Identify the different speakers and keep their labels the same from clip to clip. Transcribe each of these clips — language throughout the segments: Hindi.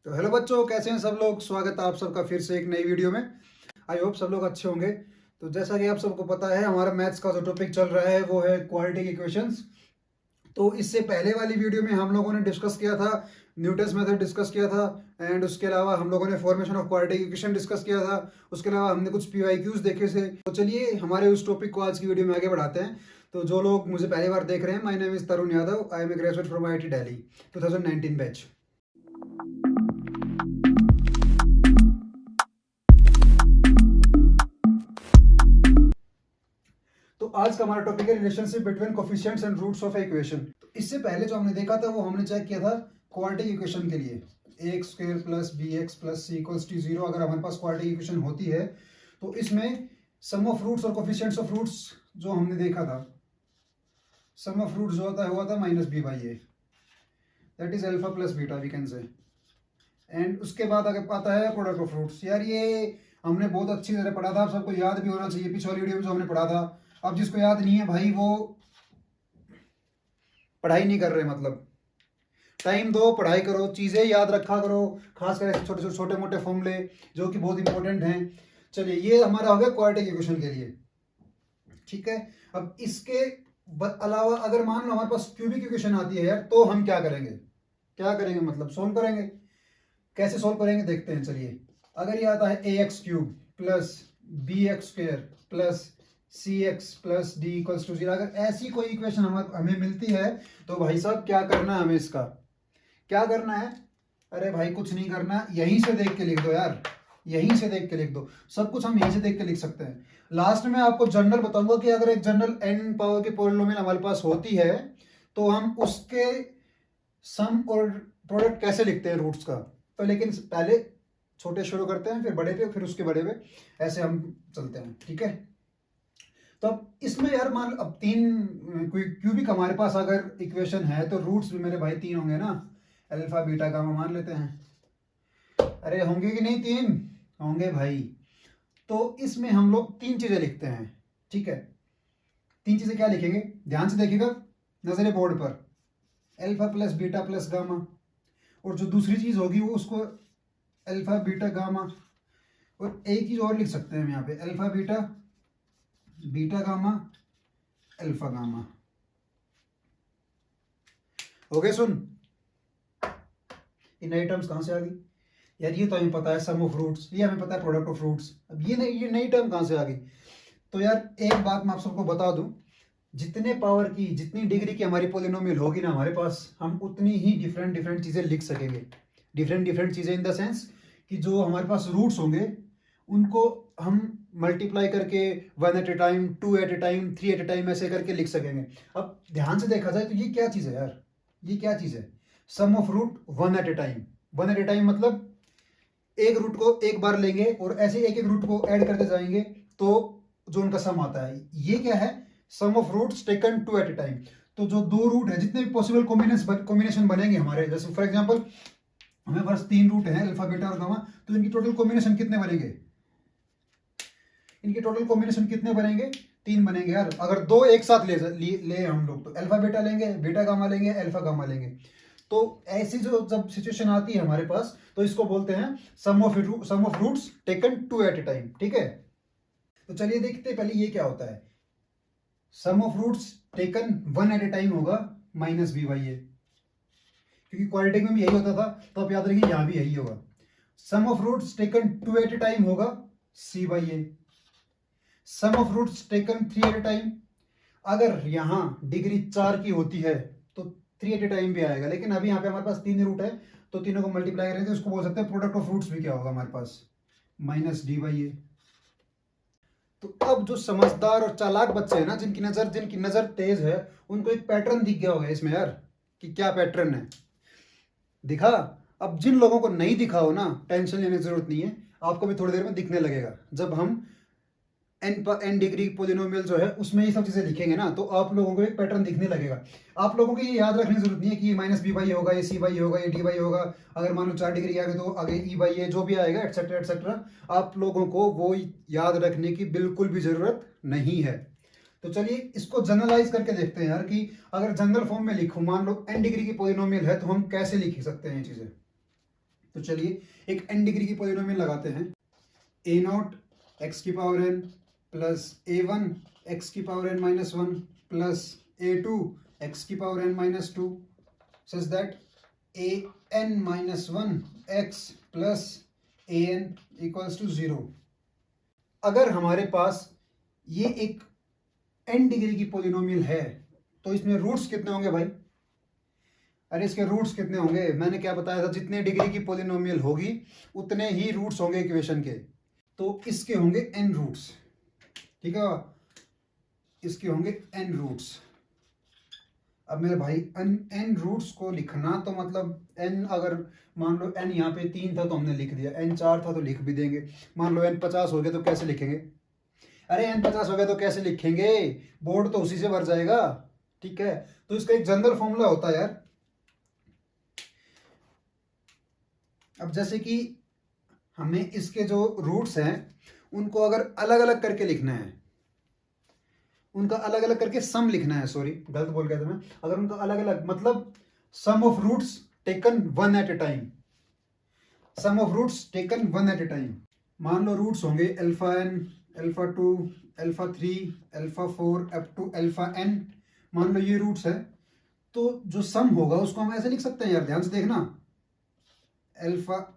Speaker 1: तो हेलो बच्चों, कैसे हैं सब लोग। स्वागत है आप सबका फिर से एक नई वीडियो में। आई होप सब लोग अच्छे होंगे। तो जैसा कि आप सबको पता है, हमारा मैथ्स का जो टॉपिक चल रहा है वो है क्वाड्रेटिक इक्वेशंस। तो इससे पहले वाली वीडियो में हम लोगों ने डिस्कस किया था, न्यूटन्स मेथड डिस्कस किया था, एंड उसके अलावा हम लोगों ने formation of quadratic equation discuss किया था। उसके अलावा हमने कुछ पीवाईक्यूज देखे थे। तो चलिए हमारे उस टॉपिक को आज की वीडियो में आगे बढ़ाते हैं। तो जो लोग मुझे पहली बार देख रहे हैं, my name is Tarun Yadav, I am a graduate from IIT Delhi 2019 batch. तो आज का हमारा टॉपिक है relationship between coefficients and roots of equation. तो इससे पहले जो हमने देखा था वो हमने चेक किया था क्वाड्रेटिक इक्वेशन के लिए, ax square plus bx plus c equals to 0 अगर हमारे पास क्वाड्रेटिक इक्वेशन होती है तो इसमें सम ऑफ रूट्स और कोफिशिएंट्स ऑफ रूट्स जो हमने देखा था, सम ऑफ रूट्स जो होता है हुआ था minus B by A, that is alpha plus beta we can say. And उसके बाद अगर आता है प्रोडक्ट ऑफ रूट्स। यार ये हमने बहुत अच्छी तरह पढ़ा था, आप सबको याद भी होना चाहिए पिछले वीडियो में जो हमने पढ़ा था। अब जिसको याद नहीं है भाई वो पढ़ाई नहीं कर रहे, मतलब टाइम दो, पढ़ाई करो, चीजें याद रखा करो, खास करके छोटे छोटे मोटे फॉर्मूले जो कि बहुत इंपॉर्टेंट हैं। चलिए ये हमारा हो गया क्वाड्रेटिक इक्वेशन के लिए, ठीक है। अब इसके अलावा अगर मान लो हमारे पास क्यूबिक इक्वेशन आती है यार, तो हम क्या करेंगे, मतलब सोल्व करेंगे। कैसे सोल्व करेंगे देखते हैं। चलिए अगर ये आता है ax cube plus bx square plus cx plus d equals to 0, अगर ऐसी कोई इक्वेशन हमें मिलती है तो भाई साहब क्या करना है हमें, इसका क्या करना है। अरे भाई कुछ नहीं करना, यहीं से देख के लिख दो यार, यहीं से देख के लिख दो, सब कुछ हम यहीं से देख के लिख सकते हैं। लास्ट में आपको जनरल बताऊंगा कि अगर एक जनरल n पावर के पॉलिनोमियल हमारे पास होती है तो हम उसके सम और प्रोडक्ट कैसे लिखते हैं रूट्स का। तो लेकिन पहले छोटे शुरू करते हैं, फिर बड़े पे, फिर उसके बड़े पे, ऐसे हम चलते हैं, ठीक है। तो अब इसमें यार मान अब तीन क्यूबिक हमारे पास अगर इक्वेशन है तो रूट्स भी मेरे भाई तीन होंगे ना, अल्फा बीटा गामा मान लेते हैं। अरे होंगे कि नहीं, तीन होंगे भाई। तो इसमें हम लोग तीन चीजें लिखते हैं, ठीक है। तीन चीजें क्या लिखेंगे, ध्यान से देखिएगा नजरे बोर्ड पर, alpha plus beta plus gamma, और जो दूसरी चीज होगी वो उसको अल्फा बीटा गामा, और एक चीज और लिख सकते हैं हम यहाँ पे, alpha beta beta gamma alpha gamma. हो गए सुन, ये नई टर्म्स कहां से आ गई यार। ये तो हमें पता है सम ऑफ रूट्स, ये हमें पता है प्रोडक्ट ऑफ रूट्स, अब ये नई टर्म कहां से आ गई। तो यार एक बात मैं आप सबको बता दूं, जितने पावर की, जितनी डिग्री की हमारी पोलिनोमियल होगी ना हमारे पास, हम उतनी ही डिफरेंट डिफरेंट चीजें लिख सकेंगे। डिफरेंट चीजें इन द सेंस कि जो हमारे पास रूट्स होंगे उनको हम मल्टीप्लाई करके 1 at a time, 2 at a time, 3 at a time ऐसे करके लिख सकेंगे। अब ध्यान से देखा जाए तो ये क्या चीज है यार, ये क्या चीज है, sum of root 1 at a time. 1 at a time मतलब एक रूट को एक बार लेंगे और ऐसे एक एक रूट को ऐड करते जाएंगे तो जो उनका सम आता है, ये क्या है, sum of roots taken 2 at a time. तो जो दो रूट है, जितने भी पॉसिबल कॉम्बिनेशन बनेंगे हमारे, जैसे फॉर एग्जांपल हमें बस तीन रूट है अल्फा बीटा और गामा, तो इनकी टोटल कॉम्बिनेशन कितने बनेंगे, इनके टोटल कॉम्बिनेशन कितने बनेंगे, तीन बनेंगे यार। अगर दो एक साथ ले हम लोग, तो अल्फा बीटा लेंगे, बीटा गामा लेंगे, अल्फा गामा लेंगे। तो ऐसी जो जब सिचुएशन आती है हमारे पास, तो इसको बोलते हैं sum of roots taken 2 at a time, ठीक है। तो चलिए देखते हैं पहले ये क्या होता है। Sum of roots taken 1 at a time होगा माइनस बी बाई ए, क्योंकि क्वाड्रेटिक में भी यही होता था, तो आप याद रखिए यहां भी यही होगा। Sum of roots taken 2 at a time होगा C by A. Sum of roots taken 3 at a time, अगर यहां डिग्री 4 की होती है तो 3 एट ए टाइम भी आएगा, लेकिन अभी यहाँ पे हमारे पास तीन रूट है तो तीनों को मल्टीप्लाई करेंगे, उसको बोल सकते हैं प्रोडक्ट ऑफ रूट्स भी क्या होगा हमारे पास, माइनस डी बाई ए। तो अब जो समझदार और चालाक बच्चे हैं ना, जिनकी नजर तेज है, उनको एक पैटर्न दिख गया होगा इसमें यार, कि क्या पैटर्न है दिखा। अब जिन लोगों को नहीं दिखा हो ना, टेंशन लेने की जरूरत नहीं है, आपको भी थोड़ी देर में दिखने लगेगा। जब हम एन डिग्री पोलिनोमियल जो है उसमें ये सब चीजें लिखेंगे ना, तो आप लोगों को एक पैटर्न दिखने लगेगा। आप लोगों को ये याद रखने की जरूरत नहीं है कि ये माइनस बी बाई होगा, ये सी बाई होगा, ये डी बाई होगा। अगर मान लो 4 डिग्री आ गई तो आगे ई बाई ए जो भी आएगा, एक्सेट्रा एक्सेट्रा, आप लोगों को वो याद रखने की बिल्कुल भी जरूरत नहीं है। तो चलिए इसको जनरलाइज करके देखते हैं यार, कि अगर जनरल फॉर्म में लिखूं, मान लो एन डिग्री की पोलिनोमियल है, तो हम कैसे लिख सकते हैं ये चीजें। तो चलिए एक n डिग्री की पॉलिनोमियल लगाते हैं। a0 x की power n plus a1 x की power n minus 1 plus a2 x की power n minus 2 such that an minus 1 x plus an equals to 0। अगर हमारे पास ये एक n डिग्री की पॉलिनोमियल है तो इसमें रूट्स कितने होंगे भाई? अरे इसके रूट्स कितने होंगे? मैंने क्या बताया था, जितने डिग्री की पॉलिनोमियल होगी उतने ही रूट्स होंगे इक्वेशन के। तो इसके होंगे n रूट्स, ठीक है, इसके होंगे n रूट्स। अब मेरे भाई n रूट्स को लिखना तो मतलब n, अगर मान लो n यहाँ पे 3 था तो हमने लिख दिया, n 4 था तो लिख भी देंगे। मान लो n 50 हो गया तो कैसे लिखेंगे? अरे n 50 हो गया तो कैसे लिखेंगे? बोर्ड तो उसी से भर जाएगा, ठीक है। तो इसका एक जनरल फॉर्मूला होता है यार। अब जैसे कि हमें इसके जो रूट्स हैं उनको अगर अलग अलग करके लिखना है, उनका अलग अलग करके सम लिखना है, सॉरी गलत बोल गया था मैं। अगर उनका अलग अलग मतलब sum of roots taken one at a time, sum of roots taken one at a time. मान लो रूट्स होंगे alpha n, alpha 2, alpha 3, alpha 4 up to alpha n। मान लो ये रूट्स है, तो जो सम होगा उसको हम ऐसे लिख सकते हैं यार, ध्यान से देखना, alpha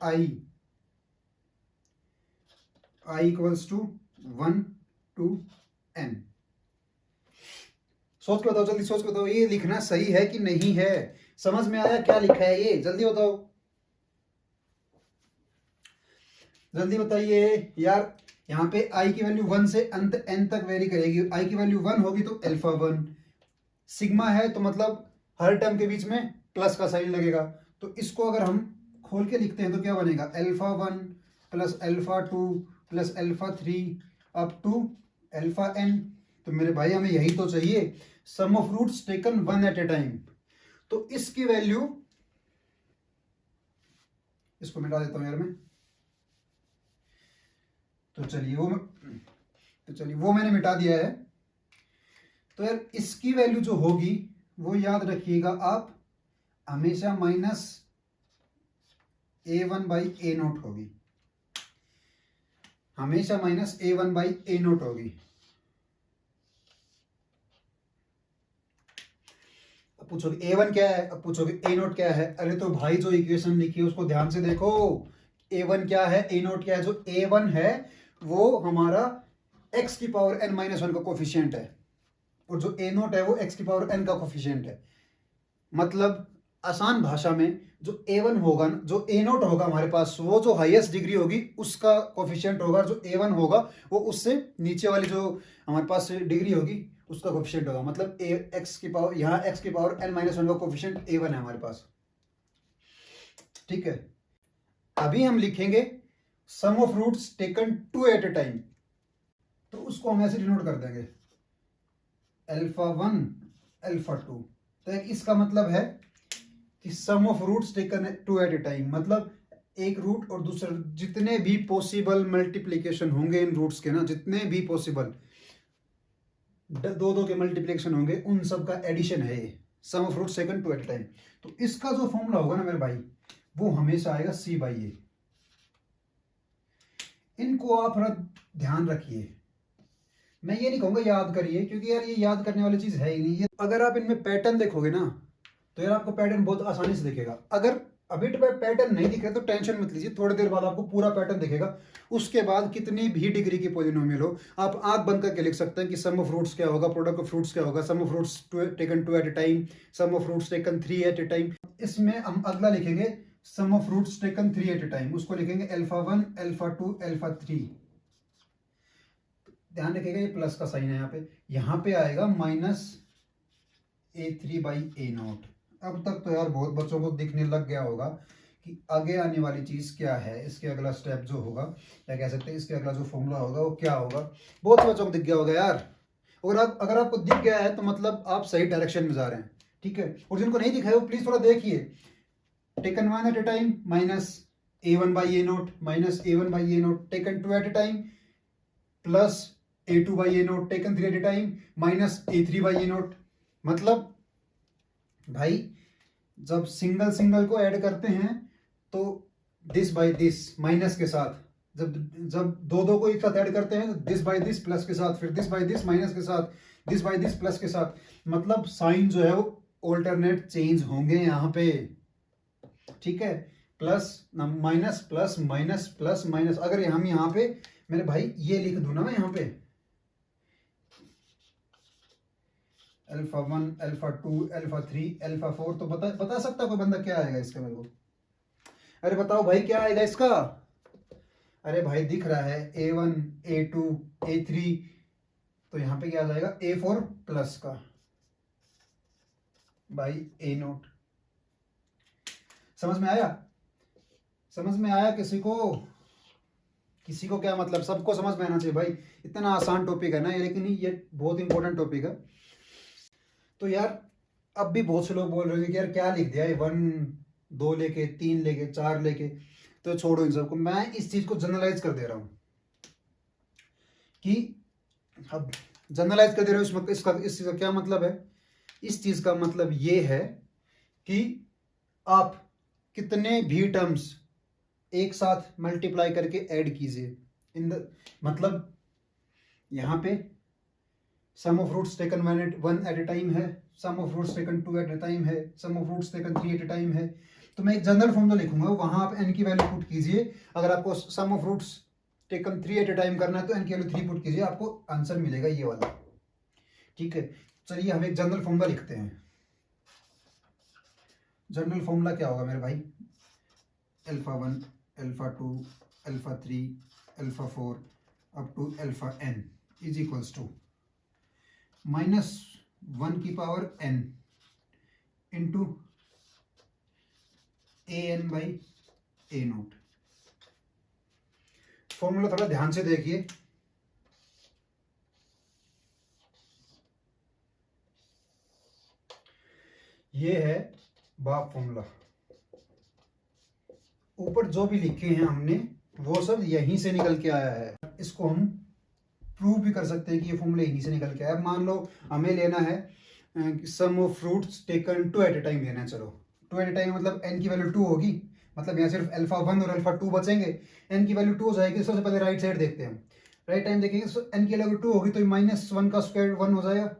Speaker 1: i equals to 1 to n। सोच के बताओ, जल्दी सोच के बताओ, ये लिखना सही है कि नहीं है? समझ में आया क्या लिखा है ये? जल्दी बताओ, जल्दी बताइए यार। यहाँ पे i की वैल्यू 1 से अंत n तक वेरी करेगी। i की वैल्यू 1 होगी तो अल्फा 1, सिग्मा है तो मतलब हर टर्म के बीच में प्लस का साइन लगेगा। तो इसको अगर हम खोल के लिखते हैं तो क्या बनेगा? Alpha 1 plus alpha 2 plus alpha 3 up to alpha n। तो मेरे भाई हमें यही तो चाहिए, sum of roots taken one at a time. तो इसकी वैल्यू, इसको मिटा देता हूं यार मैं। तो चलिए वो मैंने मिटा दिया है। तो यार इसकी वैल्यू जो होगी वो याद रखिएगा आप, हमेशा माइनस a1 बाई a0 होगी, हमेशा माइनस a1 बाई a0 होगी। अब पूछोगे a1 क्या है, अब पूछोगे a0 क्या है। अरे तो भाई जो इक्वेशन लिखी है उसको ध्यान से देखो, a1 क्या है, a0 क्या है। जो a1 है वो हमारा x की पावर n माइनस 1 का कोफिशिएंट है, और जो a0 है वो x की पावर n का कोफिशिएंट है। मतलब आसान भाषा में जो a1 होगा, जो a0 होगा हमारे पास, वो जो हाईएस्ट डिग्री होगी उसका कोफिशिएंट होगा। जो a1 होगा वो उससे नीचे वाली जो हमारे पास डिग्री होगी उसका कोफिशिएंट होगा। मतलब x की पावर, यहाँ x की पावर n माइनस 1 का कोफिशिएंट a1 है हमारे पास, ठीक है। अभी हम लिखेंगे sum of roots taken two at a time, तो उसको हम ऐसे डिनोट कर देंगे अल्फा 1 अल्फा 2। तो इसका मतलब है कि sum of roots taken two at a time, मतलब एक रूट और दूसरा, जितने भी पॉसिबल मल्टीप्लिकेशन होंगे इन रूट्स के ना, जितने भी पॉसिबल दो के मल्टीप्लिकेशन होंगे उन सब का एडिशन है ये sum of roots taken two at a time. तो इसका जो फॉर्मूला होगा ना मेरे भाई, वो हमेशा आएगा c बाई ए। इनको आप थोड़ा ध्यान रखिए, मैं ये नहीं कहूंगा याद करिए, क्योंकि यार ये याद करने वाली चीज है ही नहीं ये। अगर आप इनमें पैटर्न देखोगे ना तो यार आपको पैटर्न बहुत आसानी से दिखेगा। अगर अभी तो पैटर्न नहीं दिख रहा तो टेंशन मत लीजिए, थोड़ी देर बाद आपको पूरा पैटर्न दिखेगा। उसके बाद कितनी भी डिग्री की पॉलिनोमियल हो, आप आंख बंद करके लिख सकते हैं कि सम ऑफ रूट्स क्या होगा, प्रोडक्ट ऑफ फ्रूट्स क्या होगा, sum of roots taken two at a time, sum of roots taken 3 at a time. इसमें हम अगला लिखेंगे sum of roots taken 3 at a time, उसको लिखेंगे अल्फा 1 अल्फा 2 अल्फा 3। ध्यान रखिएगा ये प्लस का साइन है यहाँ पे आएगा माइनस a3 बाई a0। अब तक तो यार बहुत बच्चों को दिखने लग गया होगा कि आगे आने वाली चीज क्या है, इसके अगला स्टेप जो होगा, या कह सकते हैं इसके अगला जो फॉर्मूला होगा वो क्या होगा। बहुत से बच्चों को दिख गया होगा यार, और अगर आपको दिख गया है तो मतलब आप सही डायरेक्शन में जा रहे हैं, ठीक है। और जिनको नहीं दिखा है वो प्लीज थोड़ा देखिए, taken one at a time minus a1 by a0 minus a1 by a0 taken two at a time plus a2 by a0 taken 3 at a time minus a3 by a0। मतलब भाई जब सिंगल सिंगल को ऐड करते हैं तो दिस बाई दिस माइनस के साथ, जब जब दो दो को एक साथ ऐड करते हैं तो दिस बाई दिस प्लस के साथ, फिर दिस बाई दिस माइनस के साथ, दिस बाई दिस प्लस के साथ, मतलब साइन जो है वो ऑल्टरनेट चेंज होंगे यहाँ पे, ठीक है। Plus minus plus minus plus minus, अगर हम यहाँ पे मेरे भाई ये लिख दूं ना मैं यहाँ पे अल्फा 1 अल्फा 2 अल्फा 3 अल्फा 4, तो बता सकता कोई बंदा क्या आएगा इसका मेरे को? अरे बताओ भाई क्या आएगा इसका? अरे भाई दिख रहा है A1 A2 A3, तो यहाँ पे क्या आ जाएगा A4 प्लस का भाई A0। समझ में आया? समझ में आया किसी को? किसी को क्या मतलब? सबको समझ में आना चाहिए भाई, इतना आसान टॉपिक है ना ये, लेकिन ये बहुत इंपॉर्टेंट टॉपिक है। तो यार अब भी बहुत से लोग बोल रहे हैं कि यार क्या लिख दिया है 1 2 लेके 3 लेके 4 लेके, तो छोड़ो इन सबको, मैं इस चीज को जनरलाइज कर दे रहा हूं कि अब जनरलाइज कर दे रहा हूं। इस चीज का क्या मतलब है? इस चीज का मतलब ये है कि आप कितने भी टर्म्स एक साथ मल्टीप्लाई करके ऐड कीजिए इन द, मतलब यहां पे sum of roots taken one at a time है, sum of roots taken 2 at a time है, sum of roots taken 3 at a time है। तो मैं एक जनरल फॉर्मूला लिखूंगा, वहां आप n की वैल्यू पुट कीजिए। अगर आपको sum of roots taken 3 at a time करना है तो n की वैल्यू 3 पुट कीजिए, आपको आंसर मिलेगा ये वाला, ठीक है। चलिए हम एक जनरल फॉर्मूला लिखते हैं। जनरल फॉर्मूला क्या होगा मेरे भाई? Alpha 1 alpha 2 alpha 3 alpha 4 up to alpha n is equals to -1 की power n into an by a0। Formula थोड़ा ध्यान से देखिए, ये है बाप फॉर्मूला। ऊपर जो भी लिखे हैं हमने वो सब यहीं से निकल के आया है। इसको हम प्रूव भी कर सकते हैं कि ये फॉर्मूला यहीं से निकल के आया। मान लो हमें लेना है sum of roots taken 2 at a time लेना है। चलो 2 एट ए टाइम मतलब n की वैल्यू 2 होगी, मतलब यहाँ सिर्फ अल्फा 1 और अल्फा 2 बचेंगे, n की वैल्यू 2 हो जाएगी। सबसे पहले राइट साइड देखते हैं, राइट टाइम देखेंगे, n की वैल्यू 2 होगी तो -1 का स्क्वायर 1 हो जाएगा।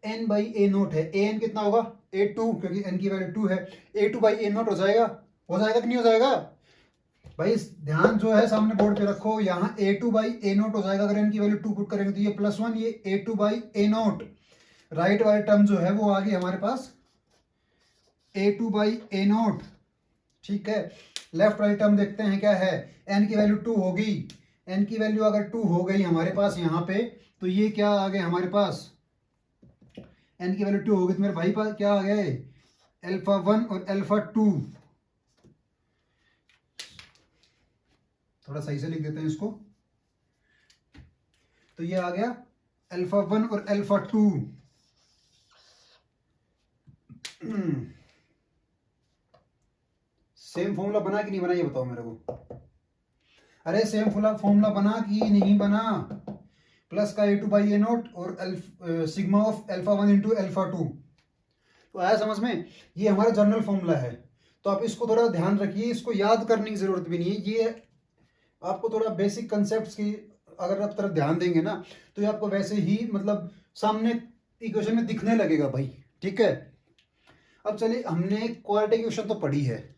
Speaker 1: an बाई a0 है, an कितना होगा a2, क्योंकि n की वैल्यू 2 है, a2 बाई a0 हो जाएगा। हो जाएगा कि नहीं हो जाएगा भाई? ध्यान जो है सामने बोर्ड पे रखो, यहाँ a2 बाई a0 हो जाएगा। अगर n की वैल्यू 2 पुट करेंगे तो ये +1, ये a2 बाई a0। राइट वाली टर्म जो है वो आ गई हमारे पास a2 बाई a0, ठीक है। लेफ्ट वाली टर्म देखते हैं क्या है, n की वैल्यू 2 होगी, n की वैल्यू अगर 2 हो गई हमारे पास यहाँ पे, तो ये क्या आ गया हमारे पास, n की वैल्यू 2 होगी तो मेरे भाई पास क्या आ गए अल्फा 1 और अल्फा 2। थोड़ा सही से लिख देते हैं इसको, तो ये आ गया अल्फा 1 और अल्फा 2। सेम फॉर्मूला बना कि नहीं बना ये बताओ मेरे को? अरे सेम फॉर्मूला बना कि नहीं बना? प्लस का a2 बाई a0 और sigma of alpha 1 into alpha 2। तो आया समझ में? ये हमारा जनरल फॉर्मूला है, तो आप इसको थोड़ा ध्यान रखिए, इसको याद करने की जरूरत भी नहीं है। ये आपको थोड़ा बेसिक कंसेप्ट्स की अगर आप तरफ ध्यान देंगे ना, तो ये आपको वैसे ही मतलब सामने इक्वेशन में दिखने लगेगा भाई, ठीक है। अब चलिए, हमने क्वाड्रेटिक इक्वेशन तो पढ़ी है,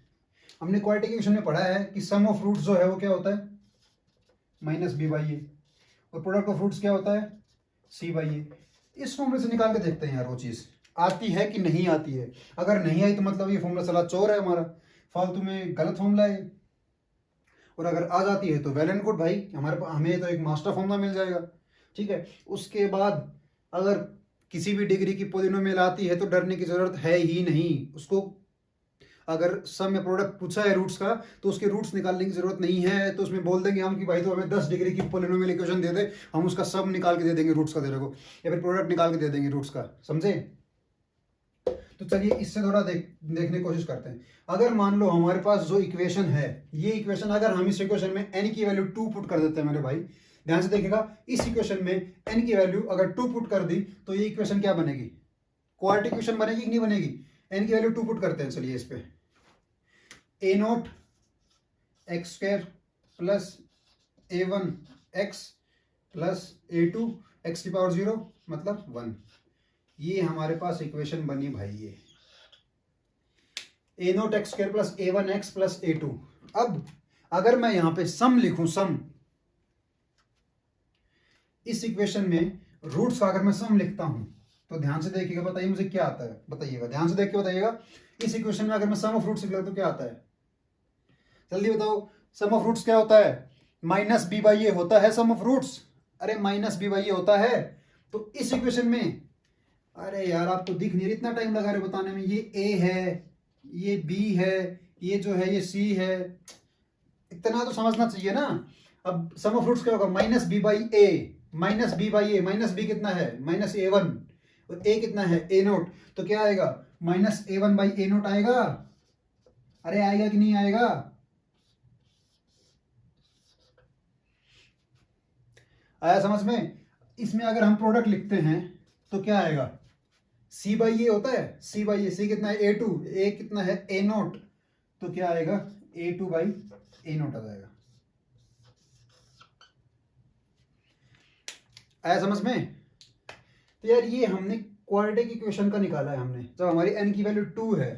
Speaker 1: हमने क्वाड्रेटिक इक्वेशन में पढ़ा है कि सम ऑफ रूट्स जो है वो क्या होता है -b/a, और प्रोडक्ट ऑफ रूट्स क्या होता है c/a। इस फॉर्मूले से निकाल के देखते हैं यार वो चीज आती है कि नहीं आती है। अगर नहीं आई तो मतलब ये फॉर्मूला चला चोर है हमारा, फालतू में गलत फॉर्मूला है। और अगर आ जाती है तो वेल एंड गुड भाई, हमें तो एक मास्टर फॉर्मूला मिल जाएगा, ठीक है। उसके बाद अगर किसी भी डिग्री की पॉलिनोमियल आती है तो डरने की जरूरत है ही नहीं। उसको अगर सम या प्रोडक्ट पूछा है रूट्स का तो उसके रूट्स निकालने की जरूरत नहीं है, तो उसमें बोल देंगे हम कि भाई तो हमें 10 डिग्री की पॉलिनोमियल इक्वेशन दे दे, हम उसका सम निकाल के दे देंगे रूट्स का तेरे को, या फिर प्रोडक्ट निकाल के दे देंगे रूट्स का, समझे? तो चलिए इससे थोड़ा देखने की कोशिश करते हैं। अगर मान लो हमारे पास जो इक्वेशन है, ये इक्वेशन अगर हम इस इक्वेशन में n की वैल्यू 2 पुट कर देते हैं मेरे भाई, ध्यान से देखिएगा, इस इक्वेशन में n की वैल्यू अगर 2 पुट कर दी तो ये इक्वेशन क्या बनेगी? क्वाड्रेटिक इक्वेशन बनेगी कि नहीं बनेगी? n की वैल्यू 2 पुट करते हैं, चलिए इस पे a0 x square plus A1 x plus A2 x की पावर 0 मतलब 1। ये हमारे पास इक्वेशन बनी भाई। ये A0 x square plus A1 x plus A2। अब अगर मैं यहां पे सम लिखूं, सम, इस इक्वेशन में रूट्स का अगर मैं सम लिखता हूं तो ध्यान से देखिएगा, बताइए मुझे क्या आता है, बताइएगा, ध्यान से देख के बताइएगा। इस इक्वेशन में अगर मैं सम ऑफ रूट्स लिखता हूं तो क्या आता है, जल्दी बताओ। सम ऑफ रूट्स क्या होता है? माइनस बी बाई ए होता है सम ऑफ रूट्स। अरे माइनस बी बाई ए होता है। तो इस इक्वेशन में, अरे यार आपको दिख नहीं, इतना टाइम लगा रहे बताने में। ये ए है, ये बी है, ये जो है ये सी है, इतना तो समझना चाहिए ना। अब सम ऑफ रूट्स क्या होगा? Minus B by A, minus B by A, minus B कितना है? माइनस A1, और ए कितना है? A0। तो क्या आएगा? माइनस A1 बाई A0 आएगा। अरे आएगा कि नहीं आएगा? आया समझ में? इसमें अगर हम प्रोडक्ट लिखते हैं तो क्या आएगा? C बाई ए होता है, C बाई ए, C कितना है? A2, A कितना है? A0। तो क्या आएगा? A2 बाई A0 आ जाएगा। आया समझ में? तो यार ये हमने क्वाड्रेटिक इक्वेशन का निकाला है हमने, जब हमारी n की वैल्यू 2 है।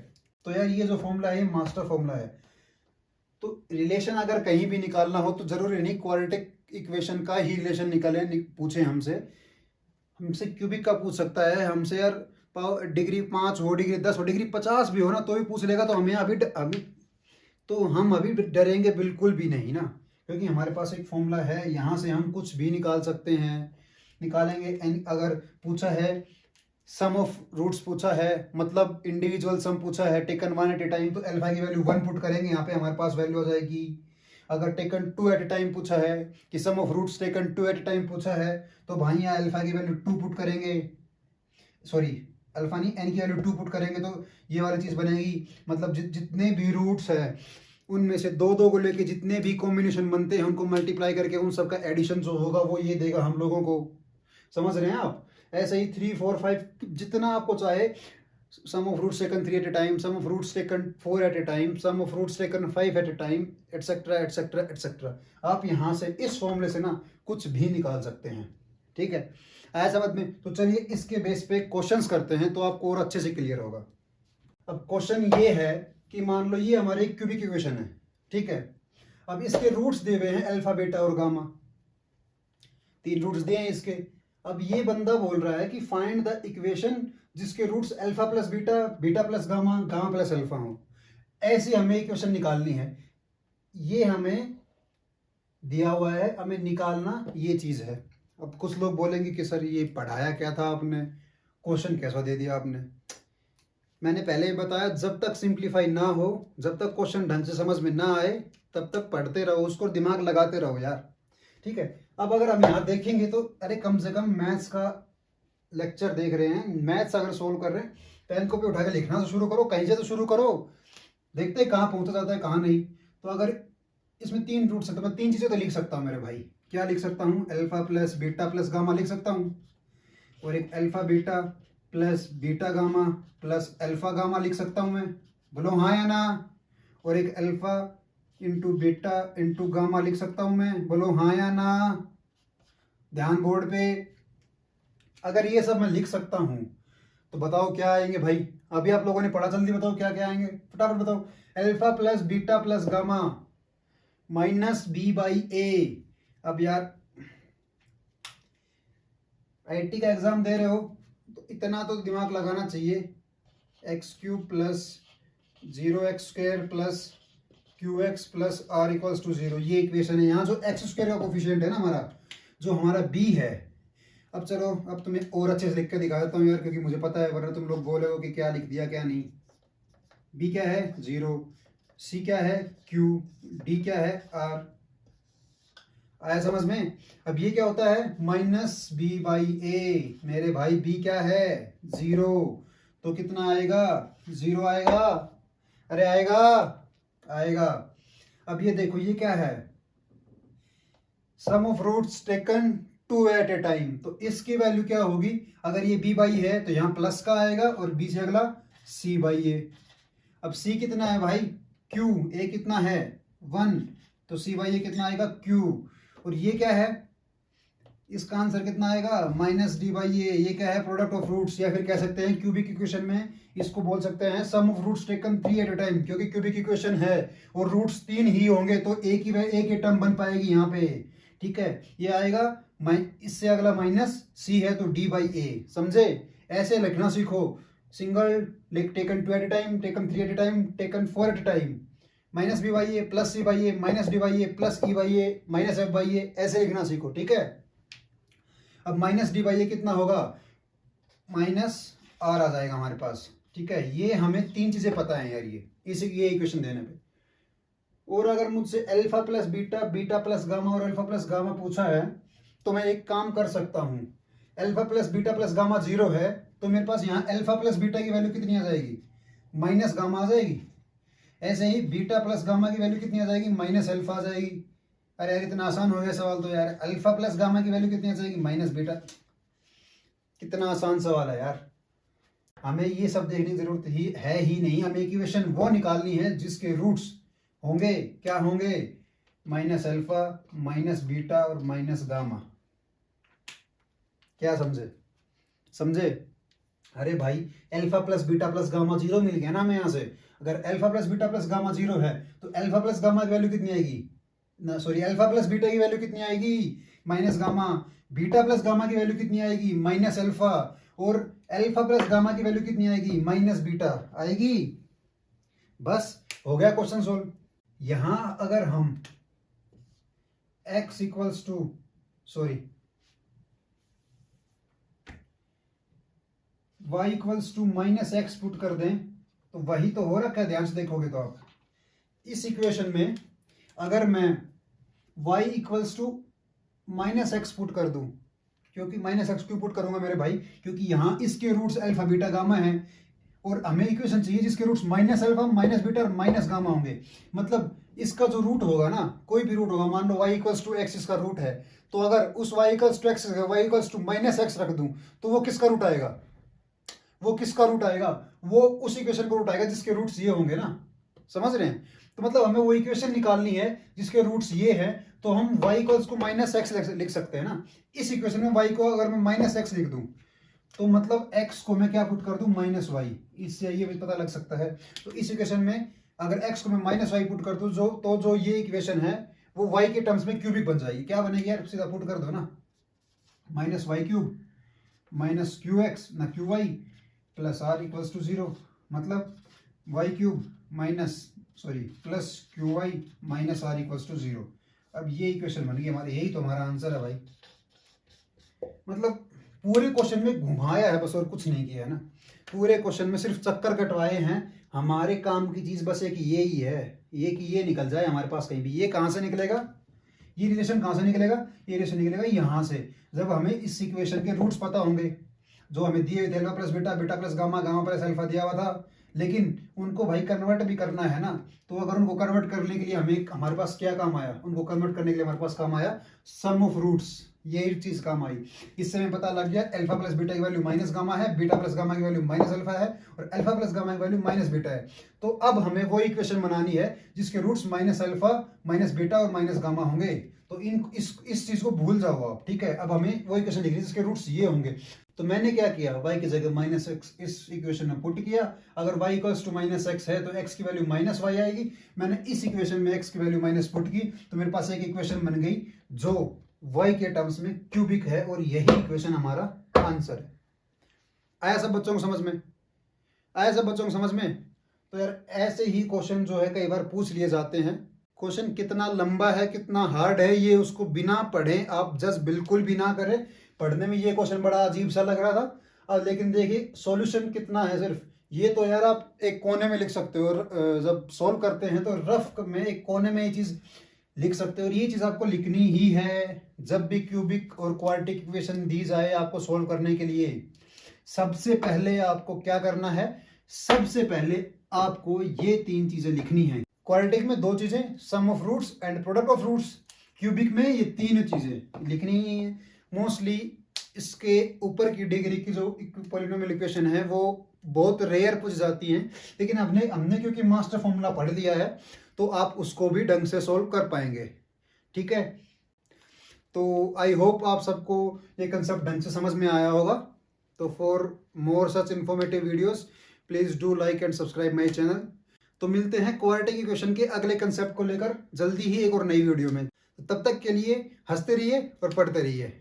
Speaker 1: तो यार ये जो फॉर्मूला है ये मास्टर फॉर्मूला है। तो रिलेशन अगर कहीं भी निकालना हो तो जरूरी नहीं क्वाड्रेटिक इक्वेशन का ही रिलेशन निकाले, पूछे हमसे। हमसे क्यूबिक का पूछ सकता है, हमसे यार डिग्री 5 हो, डिग्री 10 हो, डिग्री 50 भी हो ना तो भी पूछ लेगा। तो हमें हम अभी डरेंगे बिल्कुल भी नहीं ना, क्योंकि हमारे पास एक फॉर्मूला है, यहाँ से हम कुछ भी निकाल सकते हैं, निकालेंगे। अगर पूछा है सम ऑफ रूट्स, पूछा है मतलब इंडिविजुअल सम पूछा है, टेकन 1 एट ए टाइम, तो अल्फा की वैल्यू 1 पुट करेंगे, यहाँ पे हमारे पास वैल्यू आ जाएगी। अगर टेकन 2 एट ए टाइम पूछा है कि sum of roots taken 2 at a time पूछा है, तो भाई यहाँ अल्फा की वैल्यू 2 पुट करेंगे, सॉरी अल्फा नहीं, एन की वैल्यू 2 पुट करेंगे, तो ये वाली चीज़ बनेगी। मतलब जितने भी रूट्स हैं उनमें से दो दो को लेके जितने भी कॉम्बिनेशन बनते हैं उनको मल्टीप्लाई करके उन सबका एडिशन जो होगा वो ये देगा हम लोगों को। समझ रहे हैं आप? ऐसे ही 3 4 5 जितना आपको चाहे, sum of roots taken 3 at a time, sum of roots taken 4 at a time, sum of roots taken 5 at a time, etcetera etcetera etcetera. आप यहाँ से इस फॉर्मूले से ना कुछ भी निकाल सकते हैं। ठीक है, आया समझ में? तो चलिए इसके बेस पे क्वेश्चंस करते हैं तो आपको और अच्छे से क्लियर होगा। अब क्वेश्चन ये है कि मान लो ये हमारे क्यूबिक इक्वेशन है, ठीक है। अब इसके रूट्स दिए हुए हैं अल्फा, बीटा और गामा, 3 रूट्स दिए हैं इसके। अब ये बंदा बोल रहा है कि फाइंड द इक्वेशन जिसके roots alpha plus beta, beta plus gamma, gamma plus alpha हो। ऐसी हमें इक्वेशन निकालनी है। ये हमें दिया हुआ है, हमें निकालना ये चीज है। अब कुछ लोग बोलेंगे कि सर ये पढ़ाया क्या था आपने, क्वेश्चन कैसा दे दिया आपने। मैंने पहले ही बताया, जब तक सिंप्लीफाई ना हो, जब तक क्वेश्चन ढंग से समझ में ना आए, तब तक पढ़ते रहो, उसको दिमाग लगाते रहो यार। ठीक है, अब अगर हम यहाँ देखेंगे तो अरे कम से कम मैथ्स का लेक्चर देख रहे हैं, मैथ्स अगर सोल्व कर रहे हैं, पेन कॉपी उठा के लिखना तो शुरू करो, कहीं से तो शुरू करो, देखते हैं कहाँ पहुंचा जाता है कहाँ नहीं। तो अगर इसमें 3 रूट्स है तो मैं 3 चीजें तो लिख सकता हूँ मेरे भाई। क्या लिख सकता हूँ? Alpha plus beta plus gamma लिख सकता हूँ, और एक alpha beta plus beta gamma plus alpha gamma लिख सकता हूँ मैं। बोलो हाँ या ना? और एक alpha into beta into gamma लिख सकता हूँ मैं। बोलो हाँ या ना? ध्यान बोर्ड पे। अगर ये सब मैं लिख सकता हूँ तो बताओ क्या आएंगे भाई? अभी आप लोगों ने पढ़ा, जल्दी बताओ क्या क्या आएंगे, फटाफट बताओ। Alpha plus beta plus gamma minus B by A. अब यार आईटी का एग्जाम दे रहे हो तो इतना तो दिमाग लगाना चाहिए। X cube plus 0x² plus QX plus R equals to 0, ये इक्वेशन है। यहाँ जो x² का कोफिशिएंट है ना हमारा, जो हमारा b है। अब चलो, अब तुम्हें और अच्छे से लिख के दिखा देता हूँ यार, क्योंकि मुझे पता है, वरना तुम लोग बोलोगे कि क्या लिख दिया क्या नहीं। b क्या है? 0, c क्या है? q, d क्या है? r। आया समझ में? अब ये क्या होता है? माइनस बी बाई ए। मेरे भाई b क्या है? 0, तो कितना आएगा? 0 आएगा। अरे आएगा, आएगा। अब ये देखो, ये क्या है? Sum of roots taken 2 at a time, तो इसकी वैल्यू क्या होगी? अगर ये b बाई है तो यहाँ प्लस का आएगा, और b से अगला c बाई ए। अब c कितना है भाई? q, a कितना है? 1, तो सी बाई ए कितना आएगा क्यू, और ये क्या है, इसका आंसर कितना आएगा माइनस डी बाई ए। ये क्या है, प्रोडक्ट ऑफ रूट्स, या फिर कह सकते हैं क्यूबिक इक्वेशन में इसको बोल सकते हैं sum of roots taken 3 at a time, cubic क्यूबिक इक्वेशन है और रूट्स 3 ही होंगे तो एक ही टर्म बन पाएगी यहाँ पे, ठीक है। ये आएगा इससे अगला माइनस सी है तो डी बाई ए, समझे। ऐसे लिखना सीखो, single taken 2 at a time, taken 3 at a time, taken 4 at a time, minus B by A plus C by A minus D by A plus E by A minus F by A, ऐसे लिखना सीखो, ठीक है। अब माइनस डी बाई ए कितना होगा, माइनस आर आ जाएगा हमारे पास, ठीक है। ये हमें 3 चीजें पता है यार, ये इक्वेशन देने पे। और अगर मुझसे alpha plus beta, beta plus gamma और अल्फा प्लस गामा पूछा है तो मैं एक काम कर सकता हूं, alpha plus beta plus gamma 0 है तो मेरे पास यहाँ अल्फा प्लस बीटा की वैल्यू कितनी आ जाएगी, माइनस गामा आ जाएगी। ऐसे ही बीटा प्लस गामा की वैल्यू कितनी आ जाएगी, माइनस अल्फा आ जाएगी। अरे यार इतना आसान हो गया सवाल तो यार, अल्फा प्लस गामा की वैल्यू कितनी आ जाएगी, माइनस बीटा। कितना आसान सवाल है यार, हमें ये सब देखने की जरूरत ही नहीं, हमें इक्वेशन वो निकालनी है जिसके रूट्स होंगे, क्या होंगे, माइनस अल्फा माइनस बीटा और माइनस गामा। क्या समझे। अरे भाई alpha plus beta plus gamma 0 मिल गया ना हमें यहाँ से। अगर alpha plus beta plus gamma 0 है तो अल्फा प्लस गामा की वैल्यू कितनी आएगी, ना सॉरी अल्फा प्लस बीटा की वैल्यू कितनी आएगी, minus gamma. Beta plus gamma की वैल्यू कितनी आएगी, माइनस अल्फा। और अल्फा प्लस गामा की वैल्यू कितनी आएगी, माइनस बीटा आएगी। बस हो गया क्वेश्चन सोल्व। यहां अगर हम x equals to y equals to minus x put कर दें तो वही तो हो रखा है, ध्यान से देखोगे तो आप इस इक्वेशन में अगर मैं y equals to minus x put कर दूं, क्योंकि माइनस एक्स क्यों पुट करूंगा मेरे भाई, क्योंकि यहां इसके रूट्स अल्फा बीटा गामा है और हमें इक्वेशन चाहिए जिसके roots minus alpha minus beta और माइनस गामा होंगे। मतलब इसका जो रूट होगा ना, कोई भी रूट होगा, मान लो y इक्वल्स टू एक्स इसका रूट है, तो अगर उस y equals to x y equals to minus x रख दूं तो वो किसका रूट आएगा, वो उस इक्वेशन को रूट आएगा जिसके रूट्स ये होंगे ना, समझ रहे हैं। तो मतलब हमें वो इक्वेशन निकालनी है जिसके रूट्स ये है, तो हम y इक्वल्स को माइनस एक्स लिख सकते हैं ना। इस इक्वेशन में y को अगर मैं माइनस एक्स लिख दूं तो मतलब x को मैं क्या पुट कर दूं, माइनस वाई। इससे ये भी पता लग सकता है। तो इस इक्वेशन में अगर x को मैं माइनस वाई पुट कर दूं तो जो ये इक्वेशन है वो y के टर्म्स में क्यूबिक बन जाएगी। क्या बनेगी यार, सीधा पुट कर दो ना, minus Y cube minus Q X ना Q Y plus R equals to 0। मतलब Y cube plus Q Y minus R equals to 0। अब ये इक्वेशन बन गई हमारी, यही तो हमारा आंसर है भाई। मतलब पूरे क्वेश्चन में घुमाया है बस, और कुछ नहीं किया है ना। पूरे क्वेश्चन में सिर्फ चक्कर कटवाए हैं। हमारे काम की चीज बस एक ये ही है, ये कि ये निकल जाए हमारे पास कहीं भी। ये कहां से निकलेगा, ये रिलेशन कहां से निकलेगा, ये रिलेशन निकलेगा यहां से, जब हमें इस इक्वेशन के रूट्स पता होंगे जो हमें दिए हुए थे, alpha plus beta, beta plus gamma, gamma plus alpha दिया हुआ था। लेकिन उनको भाई कन्वर्ट भी करना है ना, तो अगर उनको कन्वर्ट करने के लिए हमारे पास क्या काम आया, उनको कन्वर्ट करने के लिए हमारे पास काम आया सम ऑफ रूट्स। यही चीज काम आई। इससे हमें पता लग गया अल्फा प्लस बीटा की वैल्यू माइनस गामा है, बीटा प्लस गामा की वैल्यू माइनस अल्फा है और अल्फा प्लस गामा की वैल्यू माइनस बीटा है। तो अब हमें वो इक्वेशन बनानी है जिसके roots minus alpha minus beta और माइनस गामा होंगे। तो इस चीज को भूल जाओ आप, ठीक है। अब हमें वो इक्वेशन लिखनी है जिसके रूट्स ये होंगे। तो मैंने क्या किया, y की जगह माइनस एक्स इस इक्वेशन में पुट किया। अगर y equals to minus x है तो x की वैल्यू माइनस वाई आएगी। मैंने इस इक्वेशन में x की वैल्यू माइनस पुट की तो मेरे पास एक इक्वेशन बन गई जो y के टर्म्स में क्यूबिक है, और यही इक्वेशन हमारा आंसर है। आया सब बच्चों को समझ में, तो यार ऐसे ही क्वेश्चन जो है कई बार पूछ लिए जाते हैं। क्वेश्चन कितना लंबा है कितना हार्ड है ये उसको बिना पढ़े आप जस्ट बिल्कुल भी ना करें। पढ़ने में ये क्वेश्चन बड़ा अजीब सा लग रहा था, और लेकिन देखिए सॉल्यूशन कितना है। सिर्फ ये तो यार आप एक कोने में लिख सकते हो, और जब सॉल्व करते हैं तो रफ में एक कोने में ये चीज लिख सकते हो। और ये चीज आपको लिखनी ही है जब भी क्यूबिक और क्वाड्रेटिक इक्वेशन दी जाए आपको सॉल्व करने के लिए। सबसे पहले आपको क्या करना है, सबसे पहले आपको ये 3 चीजें लिखनी है। क्वाड्रेटिक में 2 चीजें, sum of roots and product of roots. Cubic में ये 3 चीजें लिखनी ही है। मोस्टली इसके ऊपर की डिग्री की जो पॉलिनोमियल इक्वेशन है वो बहुत रेयर पूछ जाती हैं, लेकिन हमने क्योंकि मास्टर फॉर्मूला पढ़ लिया है तो आप उसको भी ढंग से सोल्व कर पाएंगे। ठीक है, तो आई होप आप सबको ये कंसेप्ट ढंग से समझ में आया होगा। तो for more such informative videos please do like and subscribe my channel. तो मिलते हैं क्वाड्रेटिक इक्वेशन के अगले कंसेप्ट को लेकर जल्दी ही एक और नई वीडियो में। तब तक के लिए हंसते रहिए और पढ़ते रहिए।